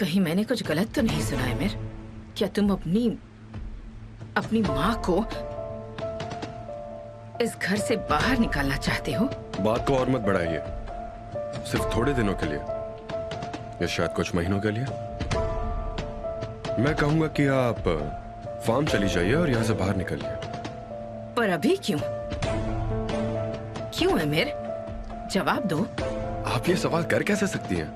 कहीं मैंने कुछ गलत तो नहीं सुना है मेर? क्या तुम अपनी माँ को इस घर से बाहर निकालना चाहते हो? बात को और मत बढ़ाइए। सिर्फ थोड़े दिनों के लिए या शायद कुछ महीनों के लिए मैं कहूंगा कि आप फार्म चली जाइए और यहां से बाहर निकलिए। पर अभी क्यों? क्यों है मेर? जवाब दो। आप ये सवाल कर कैसे सकती हैं?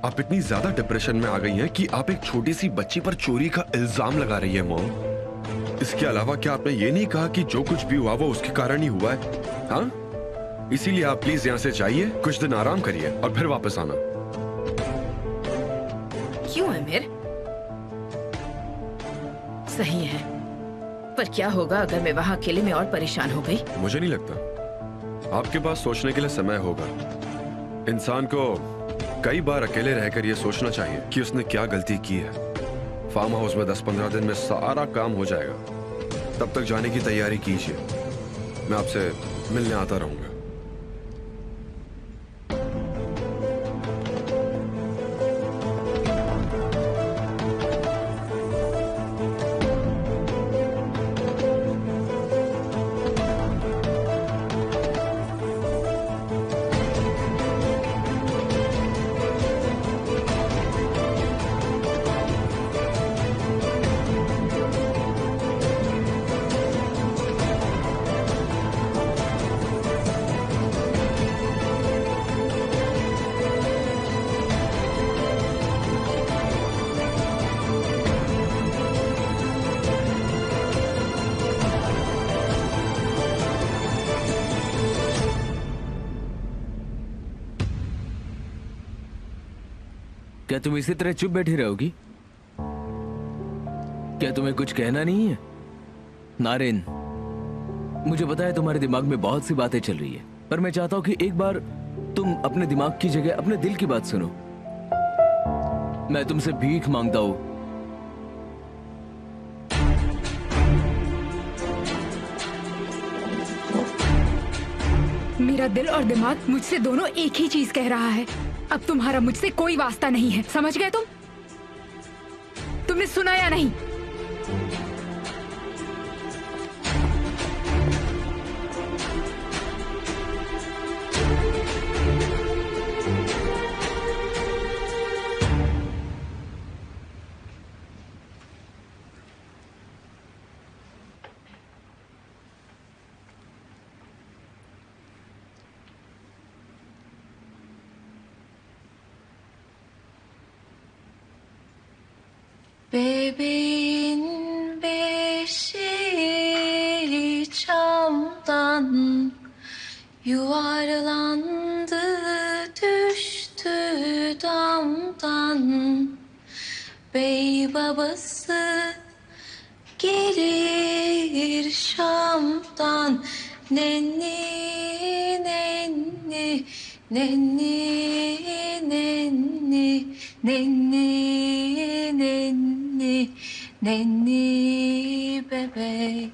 आप इतनी ज्यादा डिप्रेशन में आ गई हैं कि आप एक छोटी सी बच्ची पर चोरी का इल्जाम लगा रही है मॉम। इसके अलावा क्या आपने ये नहीं कहा कि जो कुछ भी हुआ वो उसके कारण ही हुआ है? हाँ, इसीलिए आप प्लीज यहां से जाइए, कुछ दिन आराम करिए और फिर वापस आना। क्यों है मेर? सही है, पर क्या होगा अगर मैं वहां अकेले में और परेशान हो गई? मुझे नहीं लगता। आपके पास सोचने के लिए समय होगा। इंसान को कई बार अकेले रहकर यह सोचना चाहिए कि उसने क्या गलती की है। फार्म हाउस में 10-15 दिन में सारा काम हो जाएगा। तब तक जाने की तैयारी कीजिए। मैं आपसे मिलने आता रहूंगा। क्या तुम इसी तरह चुप बैठी रहोगी? क्या तुम्हें कुछ कहना नहीं है? नारेन, मुझे पता है तुम्हारे दिमाग में बहुत सी बातें चल रही है, पर मैं चाहता हूं कि एक बार तुम अपने दिमाग की जगह अपने दिल की बात सुनो। मैं तुमसे भीख मांगता हूं। मेरा दिल और दिमाग मुझसे दोनों एक ही चीज कह रहा है। अब तुम्हारा मुझसे कोई वास्ता नहीं है, समझ गए तुम? तुमने सुना या नहीं? Bebeğin beşiği çamdan yuvarlandı, düştü damdan. Bey babası gelir Şam'dan. Nenni nenni nenni nenni nenni nenni nenni bebek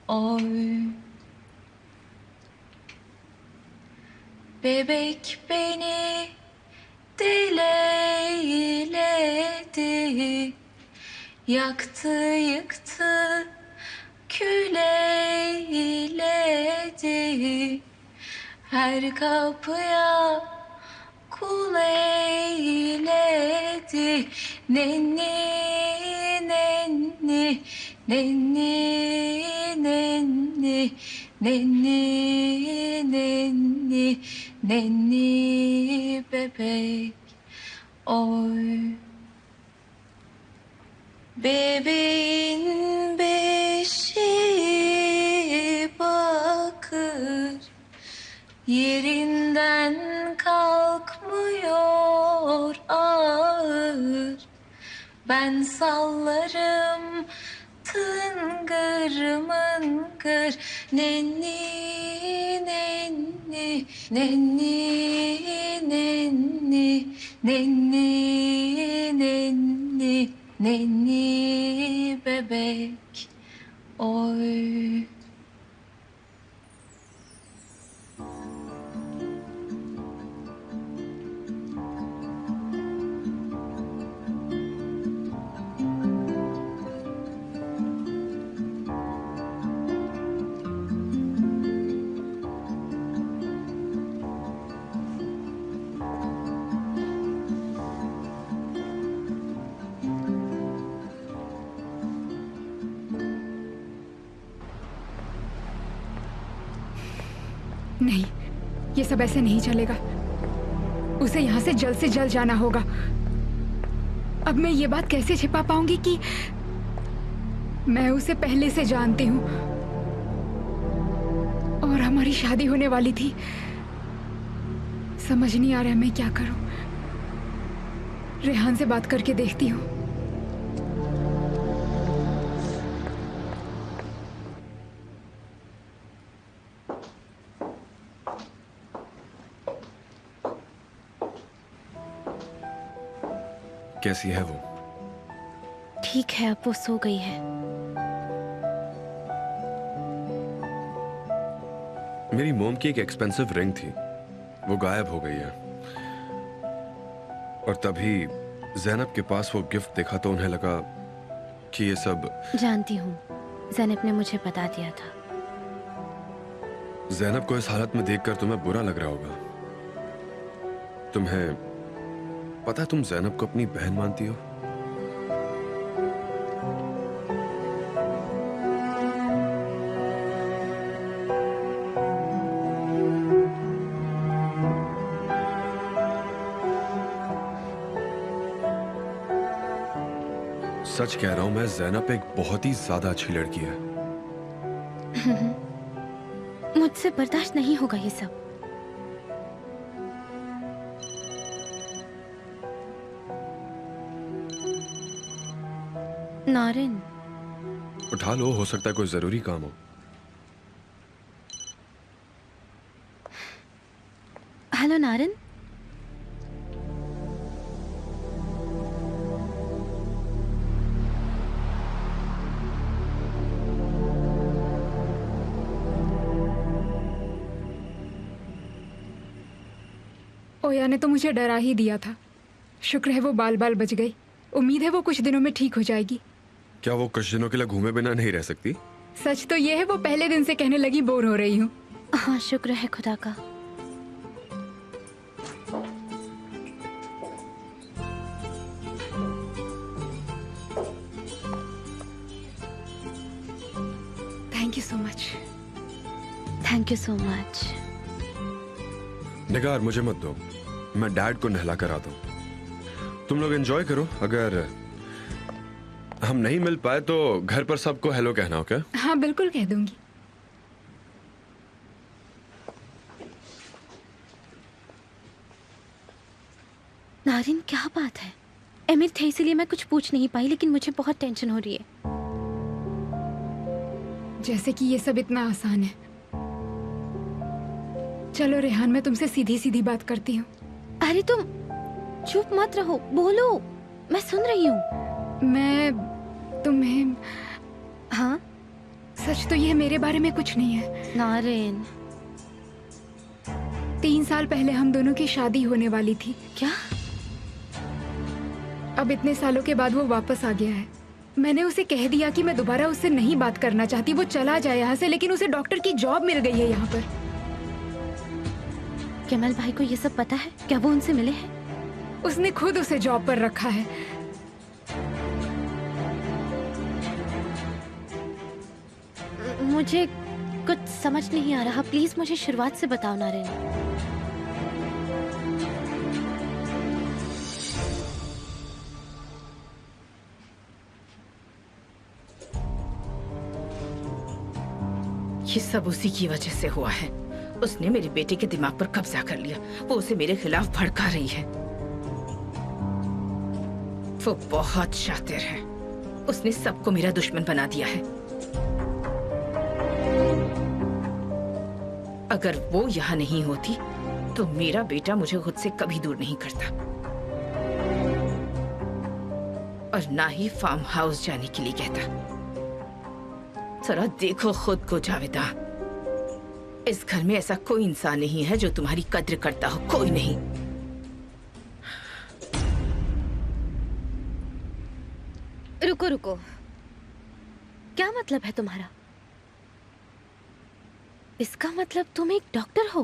oy. Bebek beni dileyledi, yaktı yıktı kül eyledi. Her kapıya kul eyledi. Nenni nenni nenni nenni nenni nenni nenni bebek oy. Bebeğin beşi bakır, yerinden kalkmıyor ağır. Ben sallarım tıngır mıngır. Nenni nenni nenni nenni nenni nenni nenni bebek oy. नहीं, ये सब ऐसे नहीं चलेगा। उसे यहाँ से जल्द जाना होगा। अब मैं ये बात कैसे छिपा पाऊंगी कि मैं उसे पहले से जानती हूँ और हमारी शादी होने वाली थी। समझ नहीं आ रहा मैं क्या करूं। रेहान से बात करके देखती हूँ। कैसी है वो? ठीक है, अब वो सो गई है। मेरी मोम की एक एक्सपेंसिव रिंग थी, वो गायब हो गई है। और तभी ज़ैनब के पास वो गिफ्ट देखा तो उन्हें लगा कि ये सब। जानती हूँ, ज़ैनब ने मुझे बता दिया था। ज़ैनब को इस हालत में देखकर तुम्हें बुरा लग रहा होगा। तुम्हें पता है तुम ज़ैनब को अपनी बहन मानती हो? सच कह रहा हूं मैं, ज़ैनब एक बहुत ही ज्यादा अच्छी लड़की है। मुझसे बर्दाश्त नहीं होगा ये सब। नारिन, उठा लो, हो सकता है कोई जरूरी काम हो। हेलो नारिन। ओया ने तो मुझे डरा ही दिया था। शुक्र है वो बाल बाल बच गई। उम्मीद है वो कुछ दिनों में ठीक हो जाएगी। क्या वो कुछ दिनों के लिए घूमे बिना नहीं रह सकती? सच तो ये है वो पहले दिन से कहने लगी बोर हो रही हूँ। हाँ, शुक्र है खुदा का। Thank you so much. Thank you so much. Nigar, मुझे मत दो, मैं डैड को नहला कर आता हूं। तुम लोग एंजॉय करो। अगर हम नहीं मिल पाए तो घर पर सबको हेलो कहना, ओके? हाँ बिल्कुल कह दूंगी। नारिन, क्या बात है? एमिर थे इसीलिए मैं कुछ पूछ नहीं पाई, लेकिन मुझे बहुत टेंशन हो रही है। जैसे कि ये सब इतना आसान है। चलो रेहान, मैं तुमसे सीधी सीधी बात करती हूँ। अरे तुम चुप मत रहो, बोलो, मैं सुन रही हूँ। मैं तुम्हें। हाँ? सच तो ये मेरे बारे में कुछ नहीं है नारिन। 3 साल पहले हम दोनों की शादी होने वाली थी। क्या? अब इतने सालों के बाद वो वापस आ गया है। मैंने उसे कह दिया कि मैं दोबारा उससे नहीं बात करना चाहती, वो चला जाए यहाँ से, लेकिन उसे डॉक्टर की जॉब मिल गई है यहाँ पर। केमल भाई को ये सब पता है? क्या वो उनसे मिले हैं? उसने खुद उसे जॉब पर रखा है। मुझे कुछ समझ नहीं आ रहा, प्लीज मुझे शुरुआत से बताओ नारिन। ये सब उसी की वजह से हुआ है। उसने मेरे बेटे के दिमाग पर कब्जा कर लिया। वो उसे मेरे खिलाफ भड़का रही है। वो बहुत शातिर है। उसने सबको मेरा दुश्मन बना दिया है। अगर वो यहाँ नहीं होती तो मेरा बेटा मुझे खुद से कभी दूर नहीं करता, और ना ही फार्म हाउस जाने के लिए कहता। जरा देखो खुद को जावेदा, इस घर में ऐसा कोई इंसान नहीं है जो तुम्हारी कद्र करता हो। कोई नहीं। रुको रुको, क्या मतलब है तुम्हारा? इसका मतलब तुम एक डॉक्टर हो?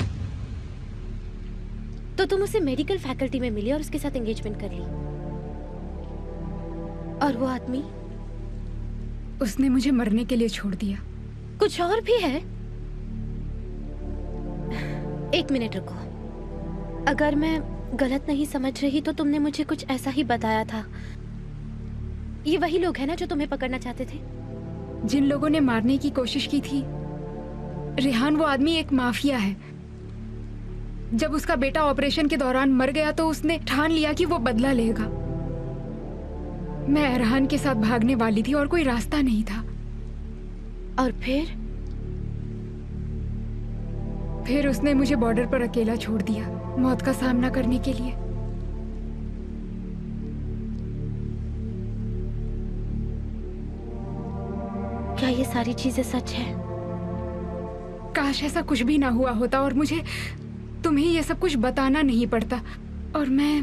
तो तुम उसे मेडिकल फैकल्टी में मिली और उसके साथ एंगेजमेंट कर ली, और वो आदमी? उसने मुझे मरने के लिए छोड़ दिया। कुछ और भी है? एक मिनट रुको। अगर मैं गलत नहीं समझ रही तो तुमने मुझे कुछ ऐसा ही बताया था। ये वही लोग हैं ना जो तुम्हें पकड़ना चाहते थे? जिन लोगों ने मारने की कोशिश की थी। रेहान वो आदमी एक माफिया है। जब उसका बेटा ऑपरेशन के दौरान मर गया तो उसने ठान लिया कि वो बदला लेगा। मैं अरहान के साथ भागने वाली थी और कोई रास्ता नहीं था। और फिर उसने मुझे बॉर्डर पर अकेला छोड़ दिया, मौत का सामना करने के लिए। क्या ये सारी चीजें सच है? काश ऐसा कुछ भी ना हुआ होता और मुझे तुम्हें ये सब कुछ बताना नहीं पड़ता और मैं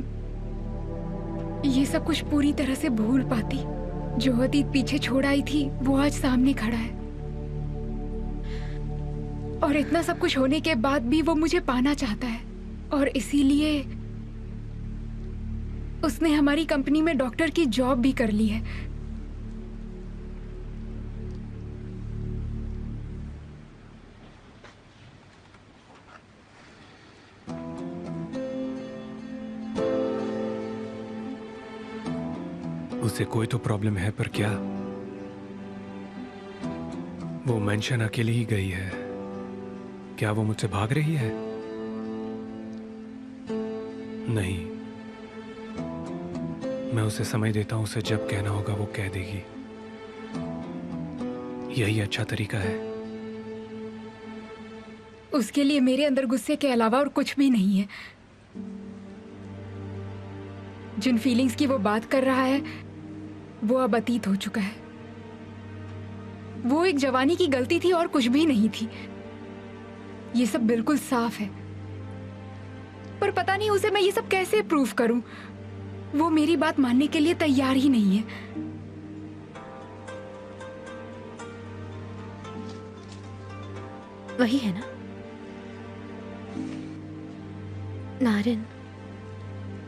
ये सब कुछ पूरी तरह से भूल पाती। जो अतीत पीछे छोड़ आई थी वो आज सामने खड़ा है और इतना सब कुछ होने के बाद भी वो मुझे पाना चाहता है और इसीलिए उसने हमारी कंपनी में डॉक्टर की जॉब भी कर ली है। उसे कोई तो प्रॉब्लम है, पर क्या? वो मेंशन अकेली ही गई है। क्या वो मुझसे भाग रही है? नहीं, मैं उसे समय देता हूं। उसे जब कहना होगा वो कह देगी। यही अच्छा तरीका है। उसके लिए मेरे अंदर गुस्से के अलावा और कुछ भी नहीं है। जिन फीलिंग्स की वो बात कर रहा है वो अब अतीत हो चुका है। वो एक जवानी की गलती थी और कुछ भी नहीं थी। ये सब बिल्कुल साफ है, पर पता नहीं उसे मैं ये सब कैसे प्रूफ करूं। वो मेरी बात मानने के लिए तैयार ही नहीं है। वही है ना नारिन,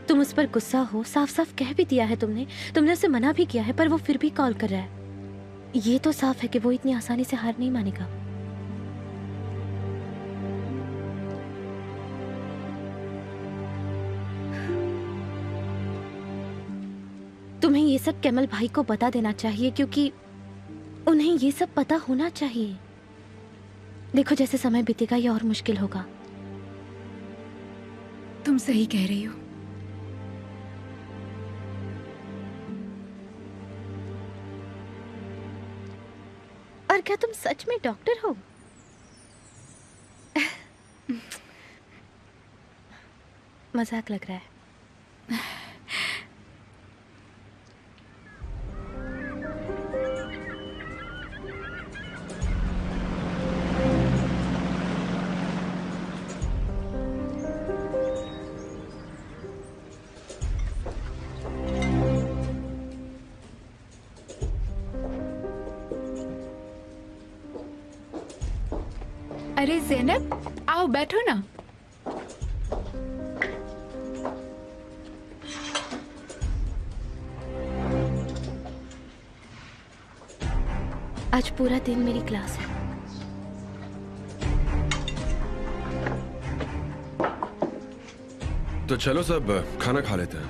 तुम उस पर गुस्सा हो, साफ साफ कह भी दिया है तुमने उसे मना भी किया है, पर वो फिर भी कॉल कर रहा है। ये तो साफ है कि वो इतनी आसानी से हार नहीं मानेगा। तुम्हें ये सब कैमल भाई को बता देना चाहिए, क्योंकि उन्हें ये सब पता होना चाहिए। देखो जैसे समय बीतेगा ये और मुश्किल होगा। तुम सही कह रही हो। और क्या तुम सच में डॉक्टर हो? मजाक लग रहा है। अरे ज़ैनब, आओ बैठो ना। आज पूरा दिन मेरी क्लास है। तो चलो सब खाना खा लेते हैं।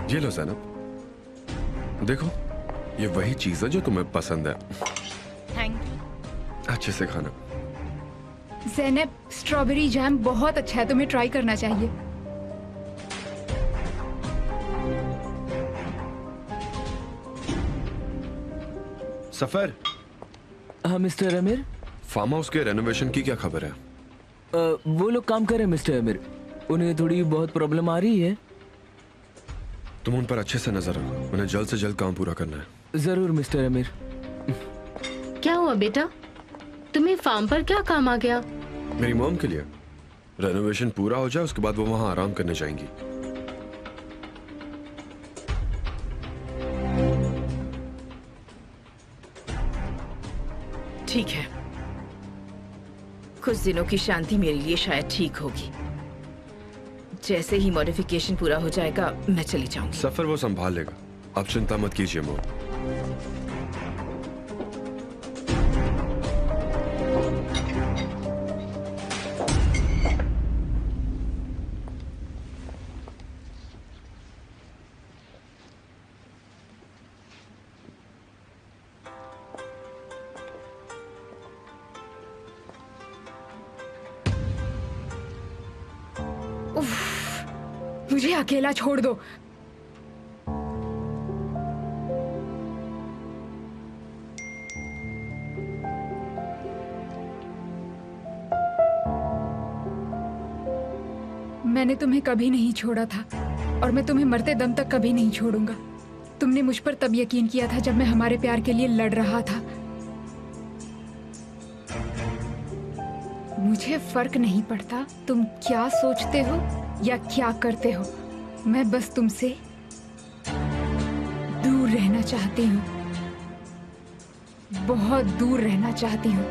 ये लो ज़ैनब, देखो ये वही चीज है जो तुम्हें पसंद है। Thank you. अच्छे से खाना। ज़ैनब, स्ट्रॉबेरी जैम बहुत अच्छा है, तुम्हें ट्राई करना चाहिए। सफर। हाँ मिस्टर अमीर। फार्म हाउस के रेनोवेशन की क्या खबर है? वो लोग काम कर रहे हैं मिस्टर अमीर। उन्हें थोड़ी बहुत प्रॉब्लम आ रही है। तुम उन पर अच्छे से नजर रखो, उन्हें जल्द से जल्द काम पूरा करना है। जरूर मिस्टर अमीर। क्या हुआ बेटा, तुम्हें फार्म पर क्या काम आ गया? मेरी मॉम के लिए रेनोवेशन पूरा हो जाए, उसके बाद वो वहां आराम करने जाएंगी। ठीक है, कुछ दिनों की शांति मेरे लिए शायद ठीक होगी। जैसे ही मॉडिफिकेशन पूरा हो जाएगा मैं चली जाऊंगी। सफर वो संभाल लेगा, आप चिंता मत कीजिए मॉम। मुझे अकेला छोड़ दो। मैंने तुम्हें कभी नहीं छोड़ा था और मैं तुम्हें मरते दम तक कभी नहीं छोड़ूंगा। तुमने मुझ पर तब यकीन किया था जब मैं हमारे प्यार के लिए लड़ रहा था। मुझे फर्क नहीं पड़ता तुम क्या सोचते हो या क्या करते हो। मैं बस तुमसे दूर रहना चाहती हूँ, बहुत दूर रहना चाहती हूँ।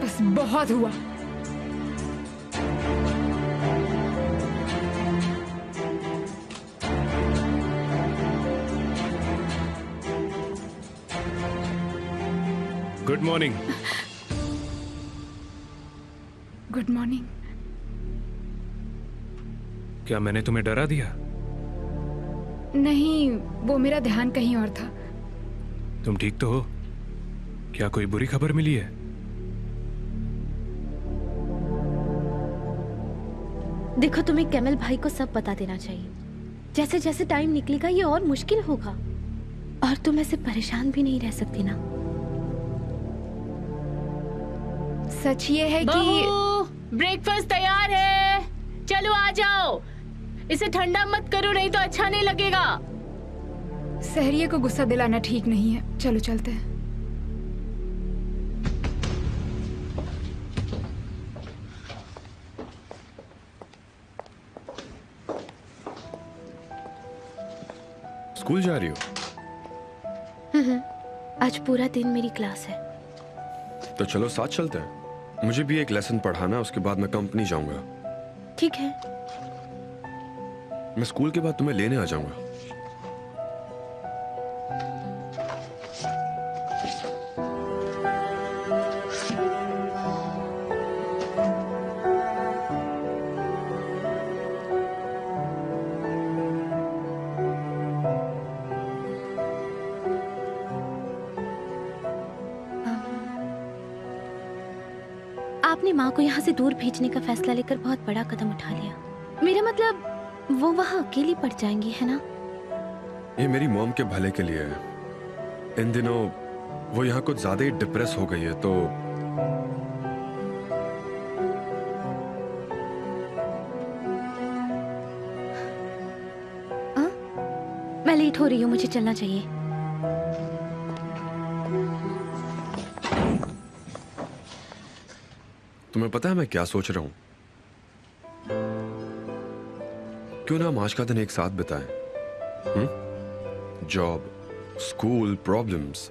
बस बहुत हुआ। Good morning. Good morning. क्या मैंने तुम्हें डरा दिया? नहीं, वो मेरा ध्यान कहीं और था। तुम ठीक तो हो? क्या कोई बुरी खबर मिली है? देखो, तुम्हें कैमल भाई को सब बता देना चाहिए। जैसे जैसे टाइम निकलेगा ये और मुश्किल होगा और तुम ऐसे परेशान भी नहीं रह सकती ना। सच ये है कि बहू, ब्रेकफास्ट तैयार है, चलो आ जाओ। इसे ठंडा मत करो नहीं तो अच्छा नहीं लगेगा। सहरिये को गुस्सा दिलाना ठीक नहीं है। चलो चलते हैं। स्कूल जा रही हो? आज पूरा दिन मेरी क्लास है। तो चलो साथ चलते हैं। मुझे भी एक लेसन पढ़ाना है, उसके बाद मैं कंपनी जाऊंगा। ठीक है। मैं स्कूल के बाद तुम्हें लेने आ जाऊंगा। आपने माँ को यहाँ से दूर भेजने का फैसला लेकर बहुत बड़ा कदम उठा लिया। मेरा मतलब वो वहाँ अकेली पड़ जाएंगी, है ना? ये मेरी मॉम के भले के लिए है। इन दिनों वो यहाँ कुछ ज्यादा ही डिप्रेस हो गई है, तो मैं लेट हो रही हूँ, मुझे चलना चाहिए। तुम्हें पता है मैं क्या सोच रहा हूँ? क्यों ना हम आज का दिन एक साथ बिताएं? जॉब, स्कूल, प्रॉब्लम्स,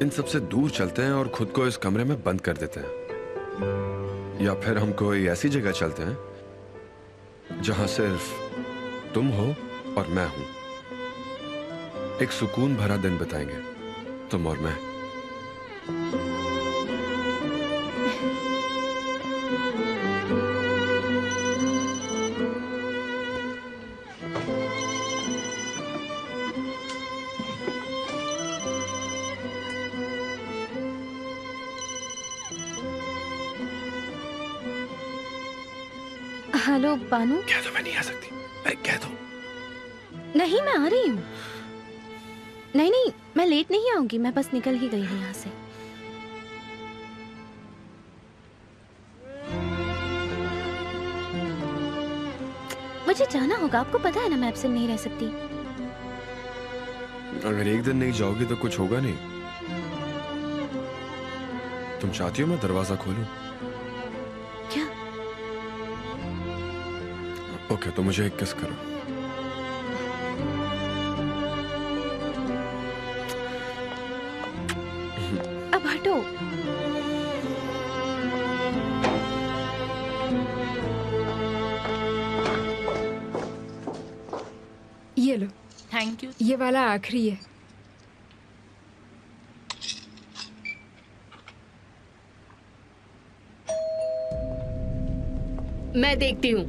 इन सब से दूर चलते हैं और खुद को इस कमरे में बंद कर देते हैं। या फिर हम कोई ऐसी जगह चलते हैं जहां सिर्फ तुम हो और मैं हूं। एक सुकून भरा दिन बिताएंगे, तुम और मैं। हेलो बानू। कह दो मैं नहीं आ सकती। अरे कह दो। नहीं, मैं आ रही हूँ। नहीं नहीं, मैं लेट नहीं आऊंगी, मैं बस निकल ही गई हूँ यहाँ से। मुझे जाना होगा, आपको पता है ना मैं एब्सेंट नहीं रह सकती। अगर एक दिन नहीं जाओगी तो कुछ होगा नहीं। तुम चाहती हो मैं दरवाजा खोलूं? क्या? ओके, तो मुझे एक किस करो। अब हटो। ये लो, थैंक यू। ये वाला आखिरी है। मैं देखती हूँ।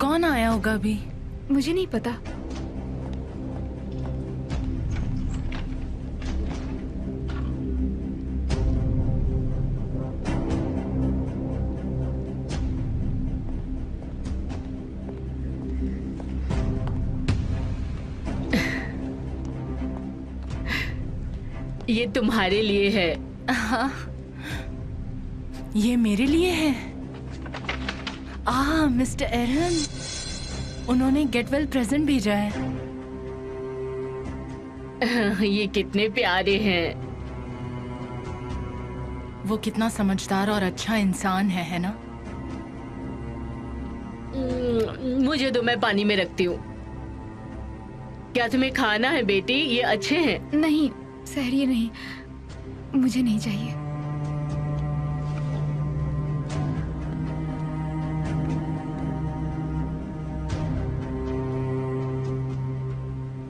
कौन आया होगा अभी? मुझे नहीं पता। ये तुम्हारे लिए है। हाँ, ये मेरे लिए है। मिस्टर एरन, उन्होंने गेट वेल प्रेजेंट भेजा है। ये कितने प्यारे हैं। वो कितना समझदार और अच्छा इंसान है ना? मुझे दो, मैं पानी में रखती हूँ। क्या तुम्हें खाना है बेटी? ये अच्छे हैं। नहीं सहरिए नहीं, मुझे नहीं चाहिए।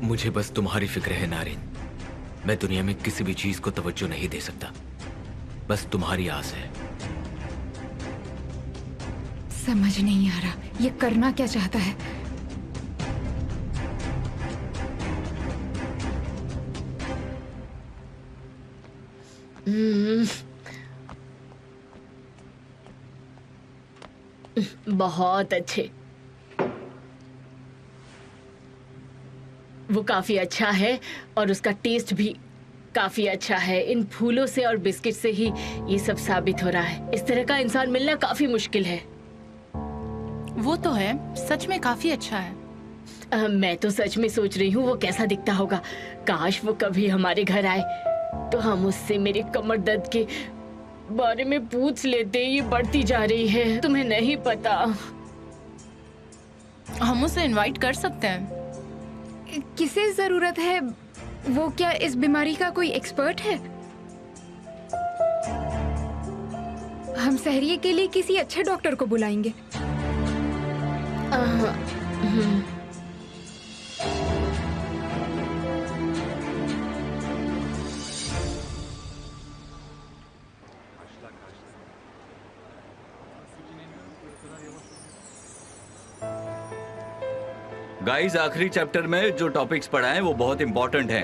मुझे बस तुम्हारी फिक्र है नारिन। मैं दुनिया में किसी भी चीज को तवज्जो नहीं दे सकता, बस तुम्हारी आस है। समझ नहीं आ रहा ये करना क्या चाहता है। बहुत अच्छे। वो काफी अच्छा है और उसका टेस्ट भी काफी अच्छा है। इन फूलों से और बिस्किट से ही ये सब साबित हो रहा है। इस तरह का इंसान मिलना काफी मुश्किल है। वो तो है, सच में काफी अच्छा है। मैं तो सच में सोच रही हूँ वो कैसा दिखता होगा। काश वो कभी हमारे घर आए तो हम उससे मेरे कमर दर्द के बारे में पूछ लेते। ये बढ़ती जा रही है, तुम्हें नहीं पता। हम उसे इनवाइट कर सकते हैं। किसे जरूरत है? वो क्या इस बीमारी का कोई एक्सपर्ट है? हम सहरिये के लिए किसी अच्छे डॉक्टर को बुलाएंगे। गाइस, आखिरी चैप्टर में जो टॉपिक्स पढ़ा है वो बहुत इंपॉर्टेंट हैं।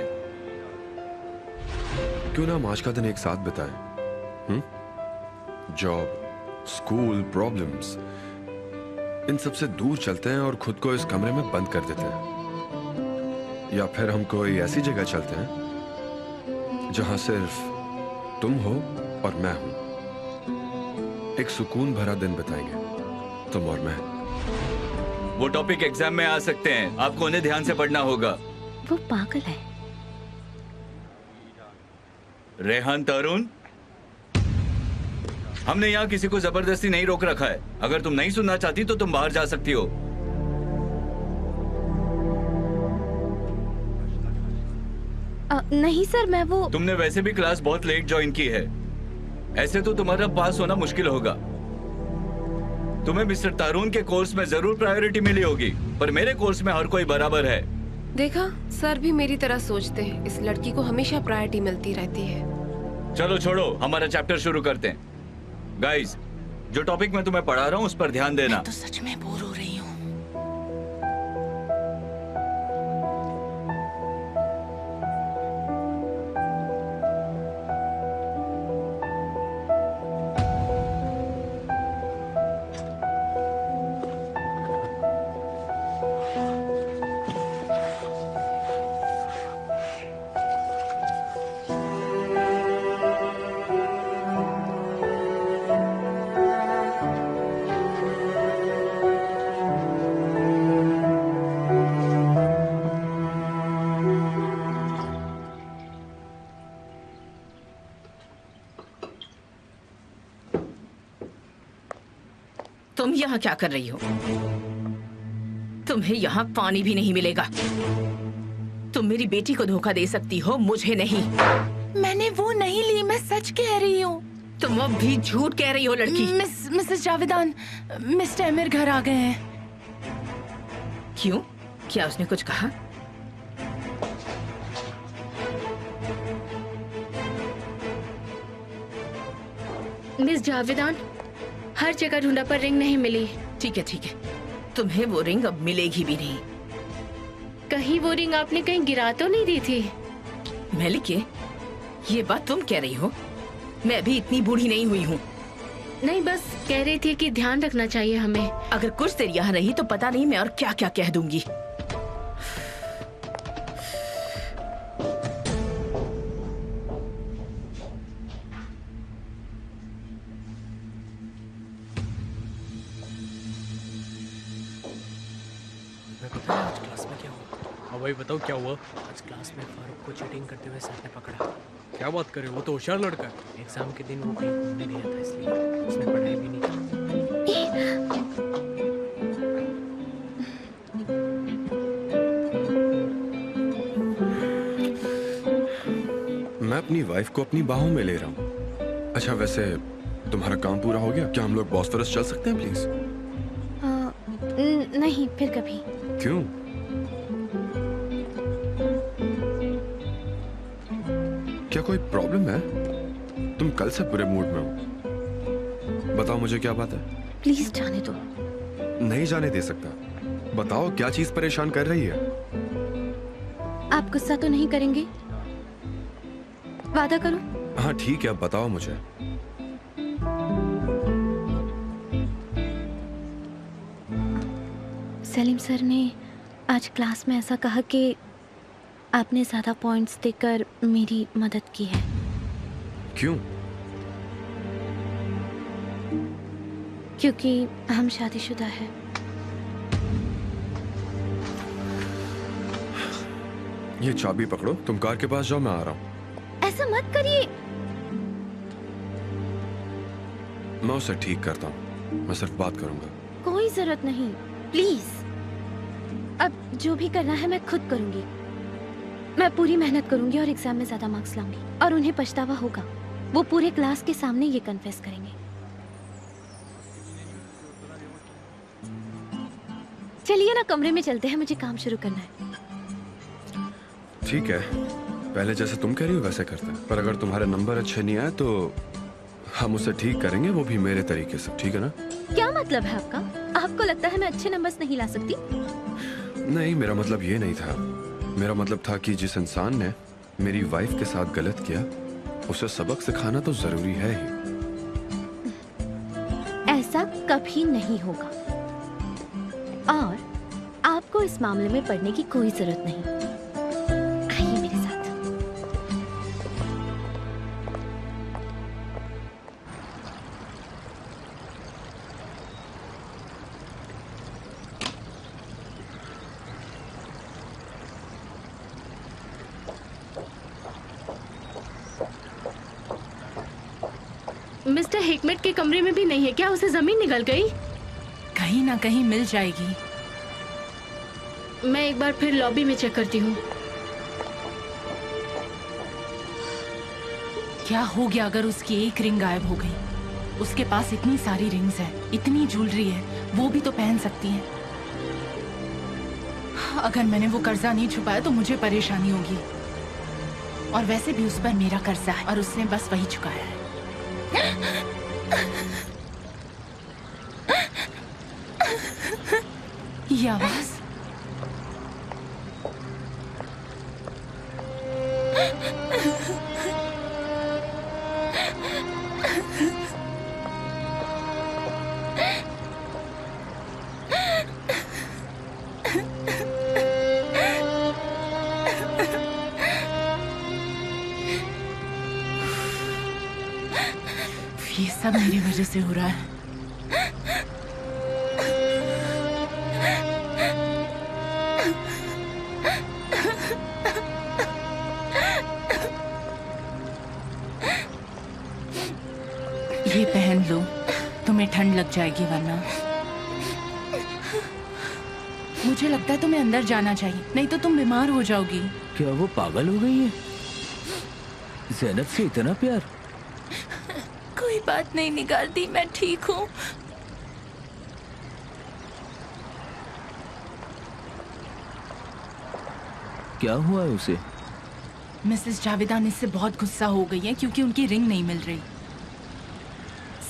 क्यों ना हम आज का दिन एक साथ बिताएं? जॉब, स्कूल, प्रॉब्लम्स, इन सब से दूर चलते हैं और खुद को इस कमरे में बंद कर देते हैं। या फिर हम कोई ऐसी जगह चलते हैं जहां सिर्फ तुम हो और मैं हूं। एक सुकून भरा दिन बिताएंगे, तुम और मैं। वो टॉपिक एग्जाम में आ सकते हैं, आपको उन्हें ध्यान से पढ़ना होगा। वो पागल है। रेहान, तरुण, हमने यहाँ किसी को जबरदस्ती नहीं रोक रखा है। अगर तुम नहीं सुनना चाहती तो तुम बाहर जा सकती हो। नहीं सर, मैं वो तुमने वैसे भी क्लास बहुत लेट ज्वाइन की है, ऐसे तो तुम्हारा पास होना मुश्किल होगा। तुम्हें मिस्टर तरुण के कोर्स में जरूर प्रायोरिटी मिली होगी, पर मेरे कोर्स में हर कोई बराबर है। देखा, सर भी मेरी तरह सोचते हैं। इस लड़की को हमेशा प्रायोरिटी मिलती रहती है। चलो छोड़ो, हमारा चैप्टर शुरू करते हैं। गाइस, जो टॉपिक मैं तुम्हें पढ़ा रहा हूँ उस पर ध्यान देना। मैं तो सच में बोर हो रही हूँ। तुम यहाँ क्या कर रही हो? तुम्हें यहाँ पानी भी नहीं मिलेगा। तुम मेरी बेटी को धोखा दे सकती हो, मुझे नहीं। मैंने वो नहीं ली, मैं सच कह रही हूँ। तुम अब भी झूठ कह रही हो लड़की। मिसेस जावेदान, मिस्टर एमिर घर आ गए हैं। क्यों? क्या उसने कुछ कहा? मिस जावेदान, हर जगह ढूंढा पर रिंग नहीं मिली। ठीक है ठीक है, तुम्हें वो रिंग अब मिलेगी भी नहीं। कहीं वो रिंग आपने कहीं गिरा तो नहीं दी थी? मेलिके, ये बात तुम कह रही हो? मैं भी इतनी बूढ़ी नहीं हुई हूँ। नहीं, बस कह रही थी कि ध्यान रखना चाहिए हमें। अगर कुछ देर यहाँ रही तो पता नहीं मैं और क्या क्या कह दूंगी। भाई बताओ क्या हुआ? आज क्लास में फारूक को चीटिंग करते हुए सर ने पकड़ा। क्या बात करे, वो तो होशियार लड़का है। एग्जाम के दिन वो कहीं घूमने गया था, इसलिए उसने पढ़ाई भी नहीं की। मैं अपनी वाइफ को अपनी बाहों में ले रहा हूँ। अच्छा वैसे तुम्हारा काम पूरा हो गया? क्या हम लोग बॉस्फोरस चल सकते हैं प्लीज? नहीं, फिर कभी। क्यों? क्या कोई प्रॉब्लम है? तुम कल से बुरे मूड में हो। बताओ मुझे क्या बात है? प्लीज जाने दो। नहीं जाने दे सकता। बताओ क्या चीज परेशान कर रही है? आप गुस्सा तो नहीं करेंगे? वादा करो। हाँ ठीक है, अब बताओ मुझे। सलीम सर ने आज क्लास में ऐसा कहा कि आपने ज्यादा पॉइंट्स देकर मेरी मदद की है। क्यों? क्योंकि हम शादीशुदा हैं। ये चाबी पकड़ो, तुम कार के पास जाओ, मैं आ रहा हूँ। ऐसा मत करिए। मैं उसे ठीक करता हूँ, मैं सिर्फ बात करूंगा। कोई जरूरत नहीं, प्लीज। अब जो भी करना है मैं खुद करूंगी। मैं पूरी मेहनत करूंगी और एग्जाम में ज्यादा मार्क्स लाऊंगी, और उन्हें पछतावा होगा। वो पूरे क्लास के सामने ये कन्फेस करेंगे। चलिए ना, कमरे में चलते हैं, मुझे काम शुरू करना है। ठीक है, पहले जैसे तुम कह रही हो वैसे करते हैं, पर अगर तुम्हारे नंबर अच्छे नहीं आए तो हम उसे ठीक करेंगे, वो भी मेरे तरीके से, ठीक है ना? क्या मतलब है आपका? आपको लगता है मैं अच्छे नंबर्स नहीं ला सकती? नहीं, मेरा मतलब ये नहीं था। मेरा मतलब था कि जिस इंसान ने मेरी वाइफ के साथ गलत किया, उसे सबक सिखाना तो जरूरी है ही। ऐसा कभी नहीं होगा, और आपको इस मामले में पढ़ने की कोई जरूरत नहीं। आइए मेरे साथ। मिस्टर हिकमत के कमरे में भी नहीं है क्या? उसे जमीन निकल गई? कहीं ना कहीं मिल जाएगी। मैं एक बार फिर लॉबी में चेक करती हूँ। क्या हो गया अगर उसकी एक रिंग गायब हो गई? उसके पास इतनी सारी रिंग्स है, इतनी ज्वेलरी है, वो भी तो पहन सकती है। अगर मैंने वो कर्जा नहीं छुपाया तो मुझे परेशानी होगी, और वैसे भी उस पर मेरा कर्जा है और उसने बस वही चुकाया है। ये आवाज, ये सब मेरी वजह से हो रहा है। ये पहन लो, तुम्हें ठंड लग जाएगी वरना। मुझे लगता है तुम्हें अंदर जाना चाहिए, नहीं तो तुम बीमार हो जाओगी। क्या वो पागल हो गई है? ज़ैनब से इतना प्यार? कोई बात नहीं निगार दी, मैं ठीक हूँ। क्या हुआ है उसे? मिसेस जावेदान इससे बहुत गुस्सा हो गई है क्योंकि उनकी रिंग नहीं मिल रही।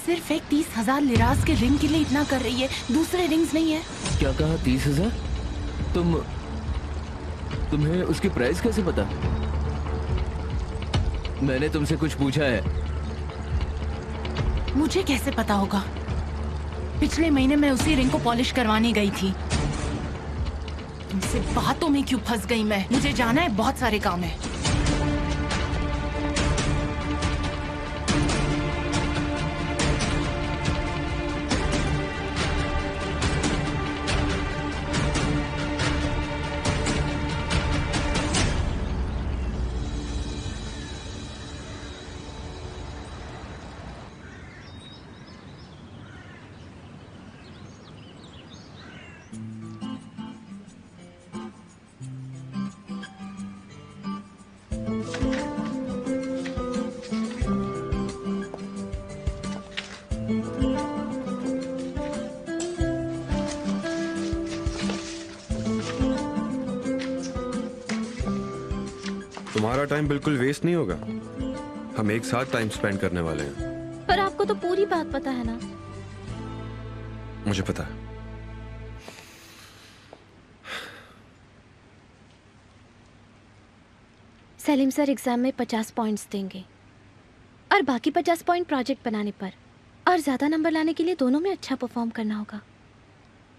सिर्फ एक 30,000 लिराज के रिंग के लिए इतना कर रही है, दूसरे रिंग्स नहीं है। क्या कहा? 30,000? तुम्हें उसकी प्राइस कैसे पता? मैंने तुमसे कुछ पूछा है? मुझे कैसे पता होगा? पिछले महीने मैं उसी रिंग को पॉलिश करवाने गई थी। तुमसे बातों में क्यों फंस गई मैं? मुझे जाना है, बहुत सारे काम है। तुम्हारा टाइम बिल्कुल वेस्ट नहीं होगा। हम एक साथ टाइम स्पेंड करने वाले हैं। पर आपको तो पूरी बात पता है ना। मुझे पता है। सलीम सर एग्जाम में 50 पॉइंट्स देंगे और बाकी 50 पॉइंट प्रोजेक्ट बनाने पर, और ज्यादा नंबर लाने के लिए दोनों में अच्छा परफॉर्म करना होगा,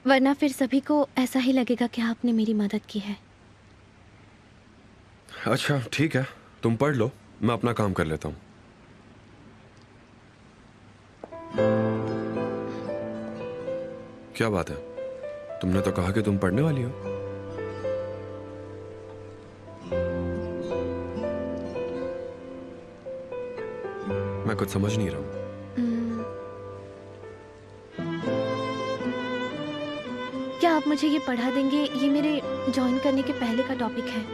वरना फिर सभी को ऐसा ही लगेगा कि आपने मेरी मदद की है। अच्छा ठीक है, तुम पढ़ लो, मैं अपना काम कर लेता हूँ। क्या बात है, तुमने तो कहा कि तुम पढ़ने वाली हो। मैं कुछ समझ नहीं रहा हूँ। क्या आप मुझे ये पढ़ा देंगे? ये मेरे ज्वाइन करने के पहले का टॉपिक है।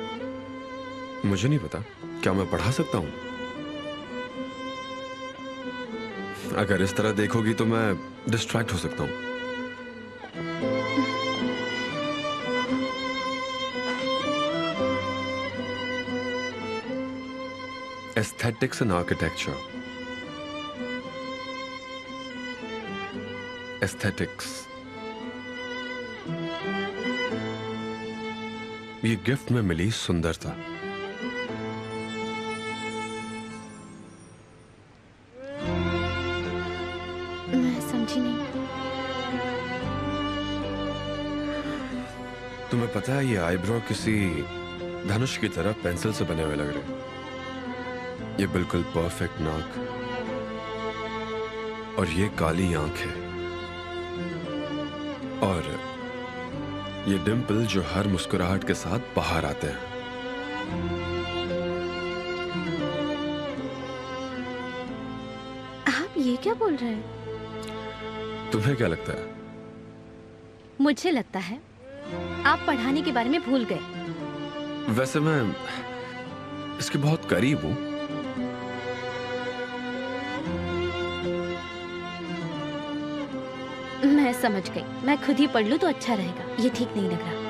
मुझे नहीं पता, क्या मैं पढ़ा सकता हूँ? अगर इस तरह देखोगी तो मैं डिस्ट्रैक्ट हो सकता हूँ। Aesthetics and architecture. Aesthetics. ये गिफ्ट में मिली सुंदरता। मैं समझी नहीं। तुम्हें पता है ये आईब्रो किसी धनुष की तरह पेंसिल से बने हुए लग रहे हैं। ये बिल्कुल परफेक्ट नाक और ये काली आंखें और ये डिंपल जो हर मुस्कुराहट के साथ बाहर आते हैं। आप ये क्या बोल रहे हैं? तुम्हें क्या लगता है? मुझे लगता है आप पढ़ाने के बारे में भूल गए। वैसे मैं इसके बहुत करीब हूं। मैं समझ गई, मैं खुद ही पढ़ लूं तो अच्छा रहेगा। ये ठीक नहीं लग रहा।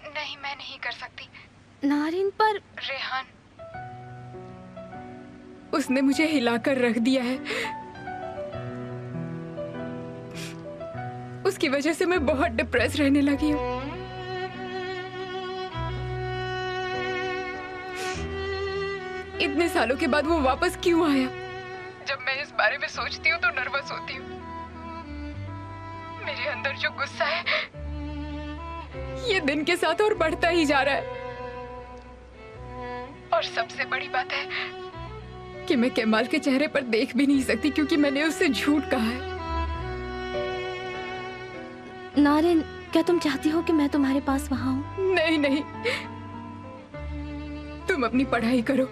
नहीं, मैं नहीं कर सकती। नारिन, पर रेहान, उसने मुझे हिलाकर रख दिया है। उसकी वजह से मैं बहुत डिप्रेस रहने लगी हूँ। इतने सालों के बाद वो वापस क्यों आया? जब मैं इस बारे में सोचती हूँ तो नर्वस होती हूँ। मेरे अंदर जो गुस्सा है ये दिन के साथ और बढ़ता ही जा रहा है। और सबसे बड़ी बात है कि मैं केमाल के चेहरे पर देख भी नहीं सकती क्योंकि मैंने उससे झूठ कहा है। नारिन, क्या तुम चाहती हो कि मैं तुम्हारे पास वहां हूँ? नहीं नहीं, तुम अपनी पढ़ाई करो।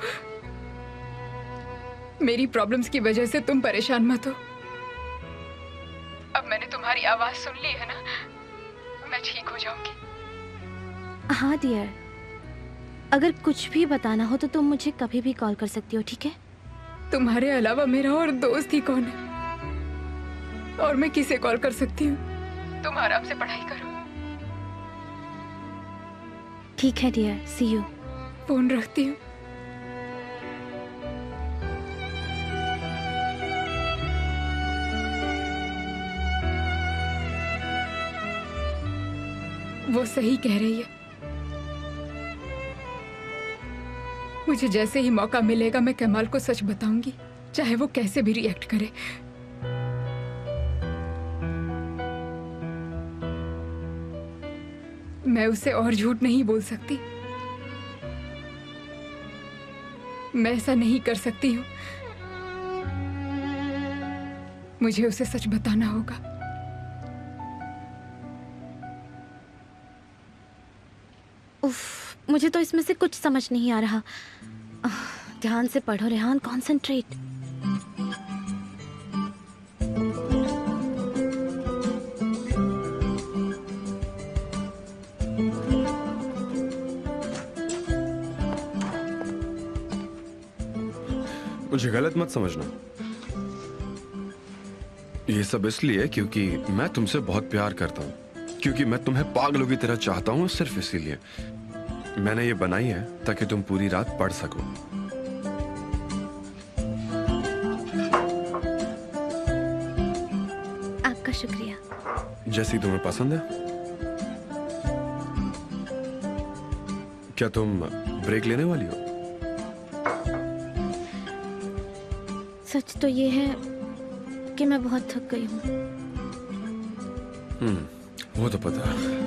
मेरी प्रॉब्लम्स की वजह से तुम परेशान मत हो। अब मैंने तुम्हारी आवाज सुन ली है ना, मैं ठीक हो जाऊंगी। हाँ डियर, अगर कुछ भी बताना हो तो तुम मुझे कभी भी कॉल कर सकती हो, ठीक है? तुम्हारे अलावा मेरा और दोस्त ही कौन है? और मैं किसे कॉल कर सकती हूँ? तुम आराम से पढ़ाई करो। ठीक है डियर, सी यू। फोन रखती हूँ। वो सही कह रही है। मुझे जैसे ही मौका मिलेगा मैं कमाल को सच बताऊंगी, चाहे वो कैसे भी रिएक्ट करे। मैं उसे और झूठ नहीं बोल सकती, मैं ऐसा नहीं कर सकती हूँ। मुझे उसे सच बताना होगा। उफ, मुझे तो इसमें से कुछ समझ नहीं आ रहा। ध्यान से पढ़ो रेहान, कॉन्सेंट्रेट। मुझे गलत मत समझना, ये सब इसलिए क्योंकि मैं तुमसे बहुत प्यार करता हूँ, क्योंकि मैं तुम्हें पागलों की तरह चाहता हूँ। सिर्फ इसीलिए मैंने ये बनाई है ताकि तुम पूरी रात पढ़ सको। आपका शुक्रिया। जैसी तुम्हें पसंद है। क्या तुम ब्रेक लेने वाली हो? सच तो ये है कि मैं बहुत थक गई हूँ। वो तो पता है।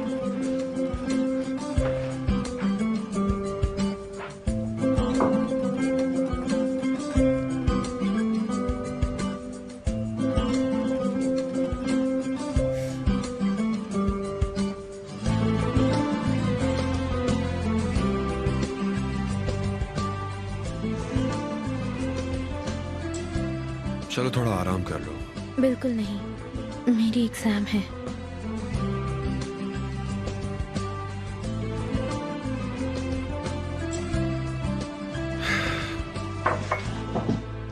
चलो थोड़ा आराम कर लो। बिल्कुल नहीं, मेरी एग्जाम है।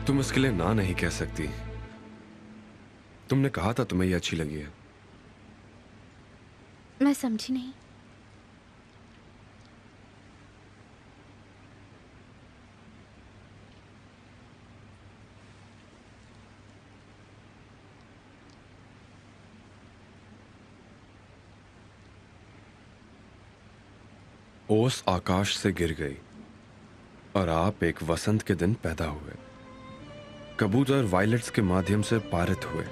तुम इसके लिए ना नहीं कह सकती। तुमने कहा था तुम्हें ये अच्छी लगी है। मैं समझी नहीं। ओस आकाश से गिर गई और आप एक वसंत के दिन पैदा हुए। कबूतर वायलेट्स के माध्यम से पारित हुए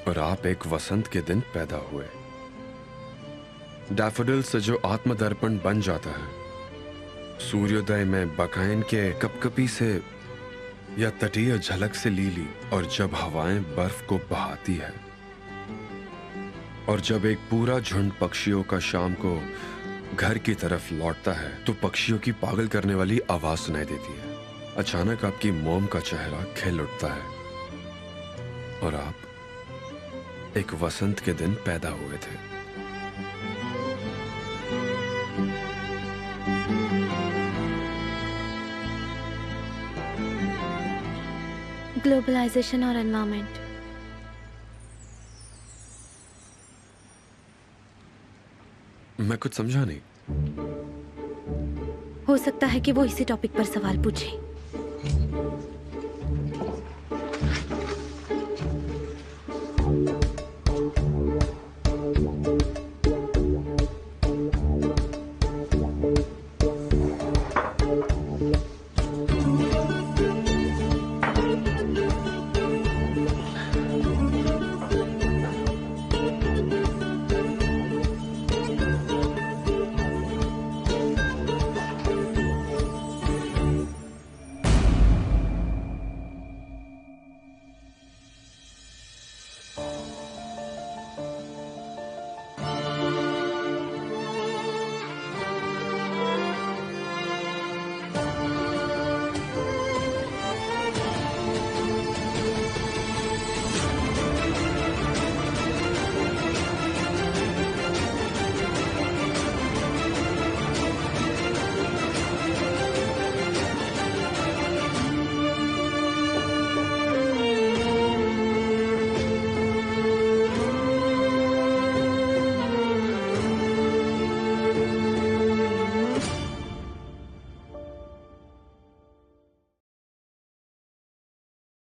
और आप एक वसंत के दिन पैदा हुए। डैफोडिल से जो आत्मदर्पण बन जाता है, सूर्योदय में बकाइन के कपकपी से या तटीय झलक से लीली, और जब हवाएं बर्फ को बहाती है, और जब एक पूरा झुंड पक्षियों का शाम को घर की तरफ लौटता है तो पक्षियों की पागल करने वाली आवाज सुनाई देती है। अचानक आपकी मोम का चेहरा खिल उठता है और आप एक वसंत के दिन पैदा हुए थे। ग्लोबलाइजेशन और एनवायरनमेंट। मैं कुछ समझा नहीं। हो सकता है कि वो इसी टॉपिक पर सवाल पूछे।